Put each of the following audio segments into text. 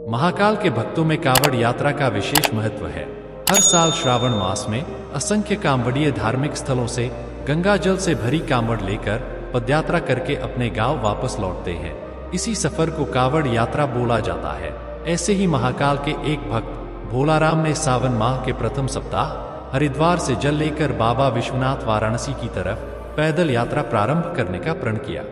महाकाल के भक्तों में कांवड़ यात्रा का विशेष महत्व है। हर साल श्रावण मास में असंख्य कांवड़िए धार्मिक स्थलों से गंगा जल से भरी कांवड़ लेकर पदयात्रा करके अपने गांव वापस लौटते हैं। इसी सफर को कांवड़ यात्रा बोला जाता है। ऐसे ही महाकाल के एक भक्त भोलाराम ने सावन माह के प्रथम सप्ताह हरिद्वार से जल लेकर बाबा विश्वनाथ वाराणसी की तरफ पैदल यात्रा प्रारंभ करने का प्रण किया।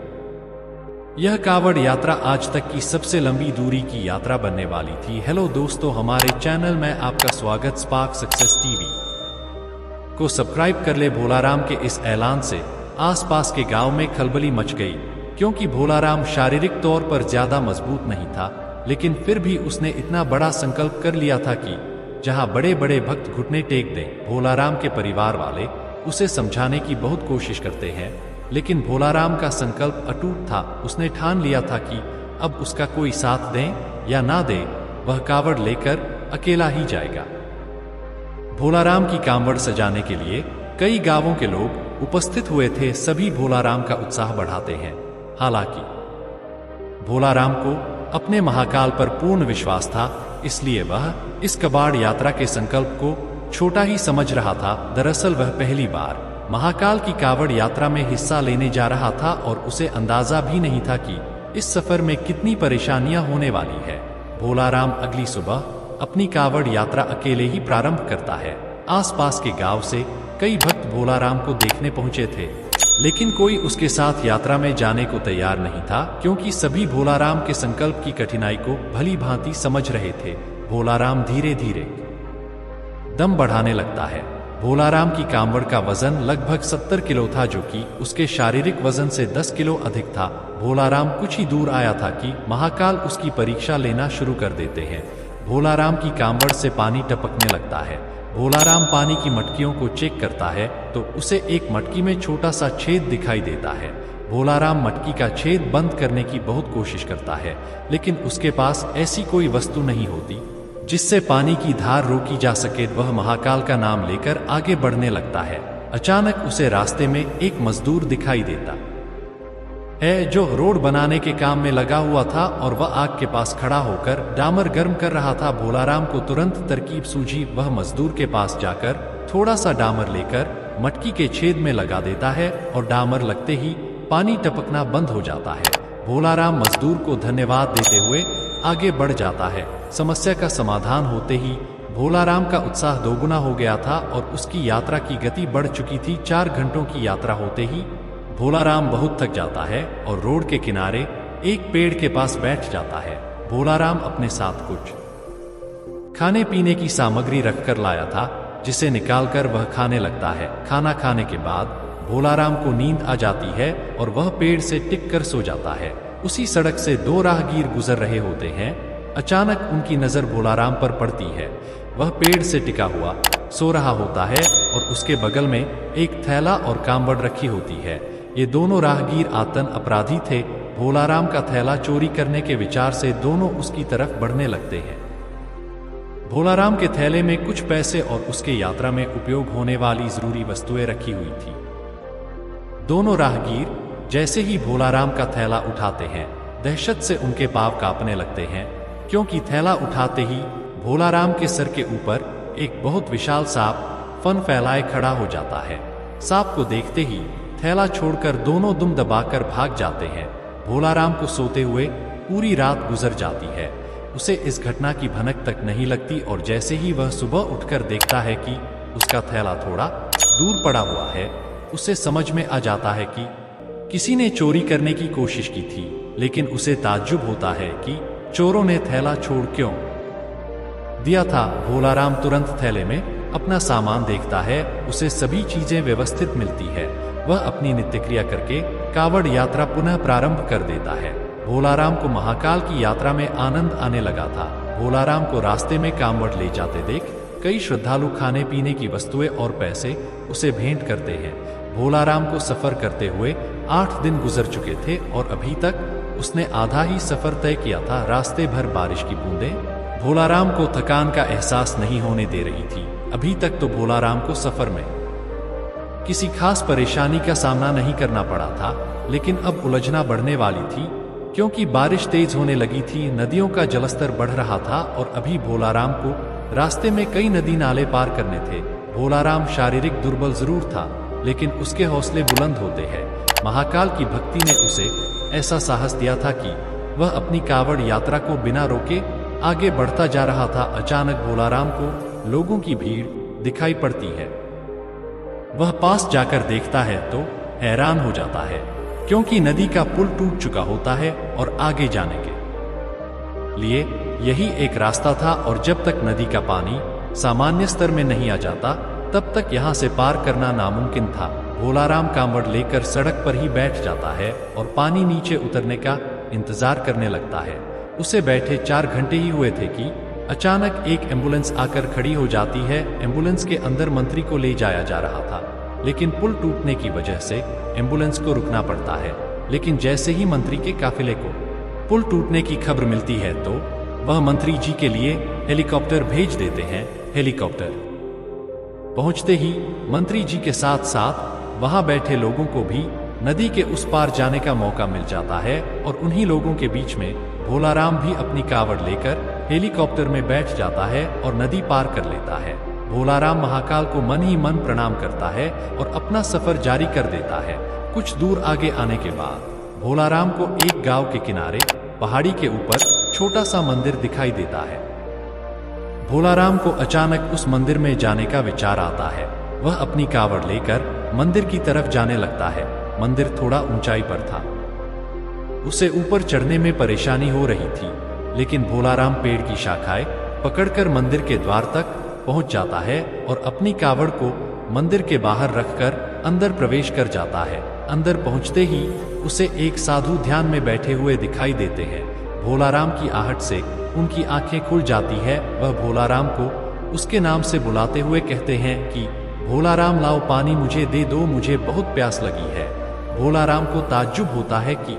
यह कांवड़ यात्रा आज तक की सबसे लंबी दूरी की यात्रा बनने वाली थी। हेलो दोस्तों, हमारे चैनल में आपका स्वागत। स्पार्क सक्सेस टीवी को सब्सक्राइब कर ले। भोलाराम के इस ऐलान से आसपास के गांव में खलबली मच गई, क्योंकि भोलाराम शारीरिक तौर पर ज्यादा मजबूत नहीं था, लेकिन फिर भी उसने इतना बड़ा संकल्प कर लिया था कि जहां बड़े बड़े भक्त घुटने टेक दें। भोलाराम के परिवार वाले उसे समझाने की बहुत कोशिश करते हैं, लेकिन भोलाराम का संकल्प अटूट था। उसने ठान लिया था कि अब उसका कोई साथ दें या ना दे, वह कांवड़ लेकर अकेला ही जाएगा। भोलाराम की कांवड़ सजाने के लिए कई गांवों के लोग उपस्थित हुए थे। सभी भोलाराम का उत्साह बढ़ाते हैं। हालांकि भोलाराम को अपने महाकाल पर पूर्ण विश्वास था, इसलिए वह इस कबाड़ यात्रा के संकल्प को छोटा ही समझ रहा था। दरअसल वह पहली बार महाकाल की कांवड़ यात्रा में हिस्सा लेने जा रहा था और उसे अंदाजा भी नहीं था कि इस सफर में कितनी परेशानियां होने वाली है। भोलाराम अगली सुबह अपनी कांवड़ यात्रा अकेले ही प्रारंभ करता है। आसपास के गांव से कई भक्त भोलाराम को देखने पहुंचे थे, लेकिन कोई उसके साथ यात्रा में जाने को तैयार नहीं था, क्योंकि सभी भोलाराम के संकल्प की कठिनाई को भली भांति समझ रहे थे। भोलाराम धीरे धीरे दम बढ़ाने लगता है। भोलाराम की कांवड़ का वजन लगभग 70 किलो था, जो कि उसके शारीरिक वजन से 10 किलो अधिक था। भोलाराम कुछ ही दूर आया था कि महाकाल उसकी परीक्षा लेना शुरू कर देते हैं। भोलाराम की कांवड़ से पानी टपकने लगता है। भोलाराम पानी की मटकियों को चेक करता है तो उसे एक मटकी में छोटा सा छेद दिखाई देता है। भोलाराम मटकी का छेद बंद करने की बहुत कोशिश करता है, लेकिन उसके पास ऐसी कोई वस्तु नहीं होती जिससे पानी की धार रोकी जा सके। वह महाकाल का नाम लेकर आगे बढ़ने लगता है। अचानक उसे रास्ते में एक मजदूर दिखाई देता है, जो रोड बनाने के काम में लगा हुआ था और वह आग के पास खड़ा होकर डामर गर्म कर रहा था। भोलाराम को तुरंत तरकीब सूझी। वह मजदूर के पास जाकर थोड़ा सा डामर लेकर मटकी के छेद में लगा देता है और डामर लगते ही पानी टपकना बंद हो जाता है। भोलाराम मजदूर को धन्यवाद देते हुए आगे बढ़ जाता है। समस्या का समाधान होते ही भोलाराम का उत्साह दोगुना हो गया था और उसकी यात्रा की गति बढ़ चुकी थी। 4 घंटों की यात्रा होते ही भोलाराम बहुत थक जाता है और रोड के किनारे एक पेड़ के पास बैठ जाता है। भोलाराम अपने साथ कुछ खाने पीने की सामग्री रखकर लाया था, जिसे निकालकर वह खाने लगता है। खाना खाने के बाद भोलाराम को नींद आ जाती है और वह पेड़ से टिक कर सो जाता है। उसी सड़क से 2 राहगीर गुजर रहे होते हैं। अचानक उनकी नजर भोलाराम पर पड़ती है। वह पेड़ से टिका हुआ सो रहा होता है और उसके बगल में एक थैला और कांवड़ रखी होती है। ये दोनों राहगीर आतन अपराधी थे। भोलाराम का थैला चोरी करने के विचार से दोनों उसकी तरफ बढ़ने लगते हैं। भोलाराम के थैले में कुछ पैसे और उसके यात्रा में उपयोग होने वाली जरूरी वस्तुएं रखी हुई थी। दोनों राहगीर जैसे ही भोलाराम का थैला उठाते हैं, दहशत से उनके पांव कांपने लगते हैं, क्योंकि थैला उठाते ही भोलाराम के सर के ऊपर एक बहुत विशाल सांप फन फैलाए खड़ा हो जाता है। सांप को देखते ही थैला छोड़कर दोनों दुम दबाकर भाग जाते हैं। भोलाराम को सोते हुए पूरी रात गुजर जाती है। उसे इस घटना की भनक तक नहीं लगती और जैसे ही वह सुबह उठकर देखता है कि उसका थैला थोड़ा दूर पड़ा हुआ है, उसे समझ में आ जाता है कि किसी ने चोरी करने की कोशिश की थी। लेकिन उसे ताज्जुब होता है कि चोरों ने थैला छोड़ क्यों दिया था। भोलाराम तुरंत थैले में अपना सामान देखता है। उसे सभी चीजें व्यवस्थित मिलती है। वह अपनी नित्यक्रिया करके कांवड़ यात्रा पुनः प्रारंभ कर देता है। भोलाराम को महाकाल की यात्रा में आनंद आने लगा था। भोलाराम को रास्ते में कांवड़ ले जाते देख कई श्रद्धालु खाने पीने की वस्तुएं और पैसे उसे भेंट करते हैं। भोलाराम को सफर करते हुए 8 दिन गुजर चुके थे और अभी तक उसने आधा ही सफर तय किया था। रास्ते भर बारिश की बूंदें भोलाराम को थकान का एहसास नहीं होने दे रही थी। अभी तक तो भोलाराम को सफर में किसी खास परेशानी का सामना नहीं करना पड़ा था, लेकिन अब उलझना बढ़ने वाली थी, क्योंकि बारिश तेज होने लगी थी, नदियों का जलस्तर बढ़ रहा था और अभी भोलाराम को रास्ते में कई नदी नाले पार करने थे। भोलाराम शारीरिक दुर्बल जरूर था, लेकिन उसके हौसले बुलंद होते हैं। महाकाल की भक्ति ने उसे ऐसा साहस दिया था कि वह अपनी कावड़ यात्रा को बिना रोके आगे बढ़ता जा रहा था। अचानक भोलाराम को लोगों की भीड़ दिखाई पड़ती है। वह पास जाकर देखता है तो हैरान हो जाता है, क्योंकि नदी का पुल टूट चुका होता है और आगे जाने के लिए यही एक रास्ता था, और जब तक नदी का पानी सामान्य स्तर में नहीं आ जाता तब तक यहाँ से पार करना नामुमकिन था। भोलाराम कांवड़ लेकर सड़क पर ही बैठ जाता है और पानी नीचे उतरने का इंतजार करने लगता है। उसे बैठे 4 घंटे ही हुए थे कि अचानक एक एम्बुलेंस आकर खड़ी हो जाती है। एम्बुलेंस के अंदर मंत्री को ले जाया जा रहा था, लेकिन पुल टूटने की वजह से एम्बुलेंस को रुकना पड़ता है। लेकिन जैसे ही मंत्री के काफिले को पुल टूटने की खबर मिलती है तो वह मंत्री जी के लिए हेलीकॉप्टर भेज देते हैं। हेलीकॉप्टर पहुंचते ही मंत्री जी के साथ साथ वहां बैठे लोगों को भी नदी के उस पार जाने का मौका मिल जाता है, और उन्हीं लोगों के बीच में भोलाराम भी अपनी कावड़ लेकर हेलीकॉप्टर में बैठ जाता है और नदी पार कर लेता है। भोलाराम महाकाल को मन ही मन प्रणाम करता है और अपना सफर जारी कर देता है। कुछ दूर आगे आने के बाद भोलाराम को एक गांव के किनारे पहाड़ी के ऊपर छोटा सा मंदिर दिखाई देता है। भोलाराम को अचानक उस मंदिर में जाने का विचार आता है। वह अपनी कावड़ लेकर मंदिर की तरफ जाने लगता है। मंदिर थोड़ा ऊंचाई पर था, उसे ऊपर चढ़ने में परेशानी हो रही थी, लेकिन भोलाराम पेड़ की शाखाएं पकड़कर मंदिर के द्वार तक पहुंच जाता है और अपनी कावड़ को मंदिर के बाहर रखकर अंदर प्रवेश कर जाता है। अंदर पहुंचते ही उसे एक साधु ध्यान में बैठे हुए दिखाई देते हैं। भोलाराम की आहट से उनकी आंखें खुल जाती है। वह भोलाराम को उसके नाम से बुलाते हुए कहते हैं कि भोलाराम लाओ पानी मुझे दे दो, मुझे बहुत प्यास लगी है। भोलाराम को ताज्जुब होता है कि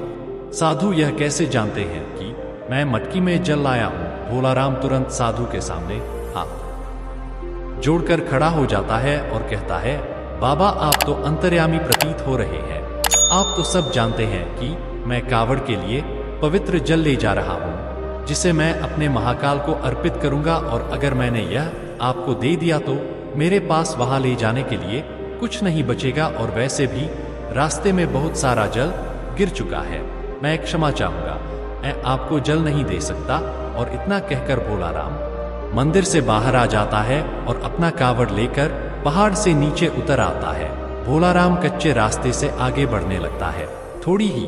साधु यह कैसे जानते हैं कि मैं मटकी में जल लाया हूं। भोलाराम तुरंत साधु के सामने हाथ जोड़कर खड़ा हो जाता है और कहता है, बाबा आप तो अंतर्यामी प्रतीत हो रहे हैं। आप तो सब जानते हैं कि मैं कावड़ के लिए पवित्र जल ले जा रहा हूं, जिसे मैं अपने महाकाल को अर्पित करूंगा, और अगर मैंने यह आपको दे दिया तो मेरे पास वहां ले जाने के लिए कुछ नहीं बचेगा, और वैसे भी रास्ते में बहुत सारा जल गिर चुका है। मैं क्षमा चाहूंगा, मैं आपको जल नहीं दे सकता। और इतना कहकर भोलाराम मंदिर से बाहर आ जाता है और अपना कावड़ लेकर पहाड़ से नीचे उतर आता है। भोलाराम कच्चे रास्ते से आगे बढ़ने लगता है। थोड़ी ही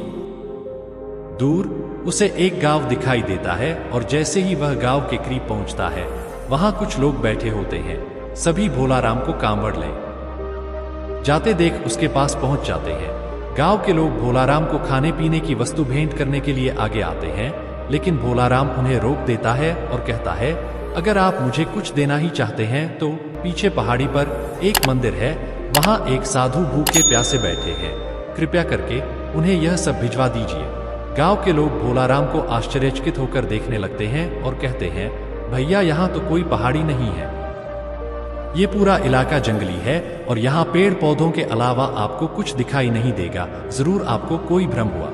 दूर उसे एक गांव दिखाई देता है, और जैसे ही वह गांव के करीब पहुंचता है वहां कुछ लोग बैठे होते हैं। सभी भोलाराम को कांवड़ ले जाते देख उसके पास पहुंच जाते हैं। गांव के लोग भोलाराम को खाने पीने की वस्तु भेंट करने के लिए आगे आते हैं, लेकिन भोलाराम उन्हें रोक देता है और कहता है, अगर आप मुझे कुछ देना ही चाहते हैं तो पीछे पहाड़ी पर एक मंदिर है, वहां एक साधु भूखे प्यासे बैठे हैं, कृपया करके उन्हें यह सब भिजवा दीजिए। गांव के लोग भोलाराम को आश्चर्यचकित होकर देखने लगते हैं और कहते हैं, भैया यहाँ तो कोई पहाड़ी नहीं है, ये पूरा इलाका जंगली है और यहाँ पेड़ पौधों के अलावा आपको कुछ दिखाई नहीं देगा, जरूर आपको कोई भ्रम हुआ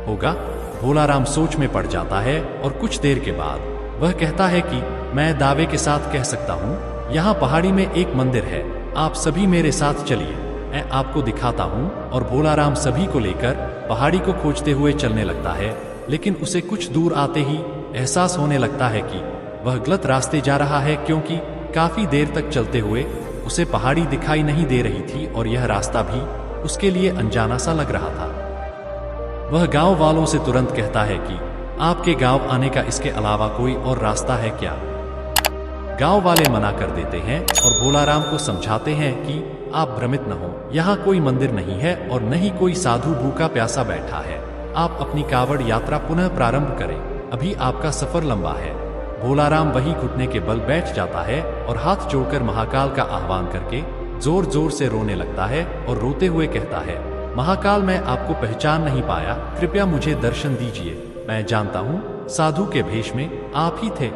होगा। भोलाराम सोच में पड़ जाता है और कुछ देर के बाद वह कहता है कि मैं दावे के साथ कह सकता हूँ यहाँ पहाड़ी में एक मंदिर है, आप सभी मेरे साथ चलिए, मैं आपको दिखाता हूँ। और भोलाराम सभी को लेकर पहाड़ी को खोजते हुए चलने लगता है, लेकिन उसे कुछ दूर आते ही एहसास होने लगता है कि वह गलत रास्ते जा रहा है, क्योंकि काफी देर तक चलते हुए उसे पहाड़ी दिखाई नहीं दे रही थी और यह रास्ता भी उसके लिए अनजाना सा लग रहा था। वह गांव वालों से तुरंत कहता है कि आपके गांव आने का इसके अलावा कोई और रास्ता है क्या? गांव वाले मना कर देते हैं और भोलाराम को समझाते हैं कि आप भ्रमित न हो, यहाँ कोई मंदिर नहीं है और न ही कोई साधु भूखा प्यासा बैठा है। आप अपनी कावड़ यात्रा पुनः प्रारंभ करें, अभी आपका सफर लंबा है। भोलाराम वही घुटने के बल बैठ जाता है और हाथ जोड़कर महाकाल का आह्वान करके जोर जोर से रोने लगता है और रोते हुए कहता है, महाकाल मैं आपको पहचान नहीं पाया, कृपया मुझे दर्शन दीजिए। मैं जानता हूँ साधु के भेष में आप ही थे।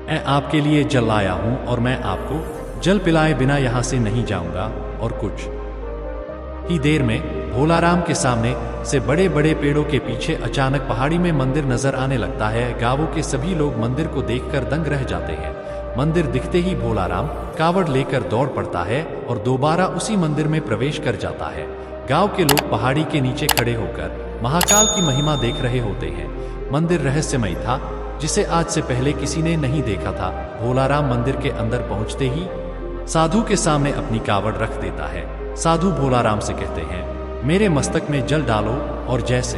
मैं आपके लिए जल लाया हूँ और मैं आपको जल पिलाए बिना यहाँ से नहीं जाऊंगा। और कुछ ही देर में भोलाराम के सामने से बड़े बड़े पेड़ों के पीछे अचानक पहाड़ी में मंदिर नजर आने लगता है। गांवों के सभी लोग मंदिर को देखकर दंग रह जाते हैं। मंदिर दिखते ही भोलाराम कावड़ लेकर दौड़ पड़ता है और दोबारा उसी मंदिर में प्रवेश कर जाता है। गांव के लोग पहाड़ी के नीचे खड़े होकर महाकाल की महिमा देख रहे होते हैं। मंदिर रहस्यमय था, जिसे आज से पहले किसी ने नहीं देखा था। भोलाराम मंदिर के अंदर पहुंचते ही साधु के सामने अपनी कावड़ रख देता है। साधु भोलाराम से कहते हैं, मेरे मस्तक में जल डालो। और जैसे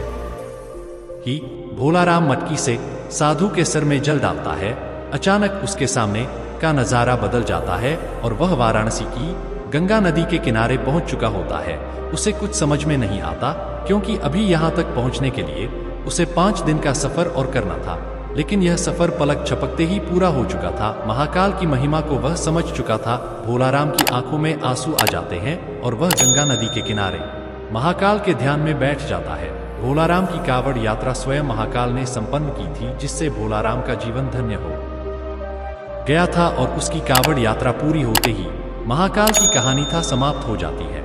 ही भोलाराम मटकी से साधु के सर में जल डालता है, अचानक उसके सामने का नजारा बदल जाता है और वह वाराणसी की गंगा नदी के किनारे पहुंच चुका होता है। उसे कुछ समझ में नहीं आता, क्योंकि अभी यहां तक पहुंचने के लिए उसे 5 दिन का सफर और करना था, लेकिन यह सफर पलक झपकते ही पूरा हो चुका था। महाकाल की महिमा को वह समझ चुका था। भोलाराम की आंखों में आंसू आ जाते हैं और वह गंगा नदी के किनारे महाकाल के ध्यान में बैठ जाता है। भोलाराम की कावड़ यात्रा स्वयं महाकाल ने संपन्न की थी, जिससे भोलाराम का जीवन धन्य हो गया था और उसकी कावड़ यात्रा पूरी होते ही महाकाल की कहानी था समाप्त हो जाती है।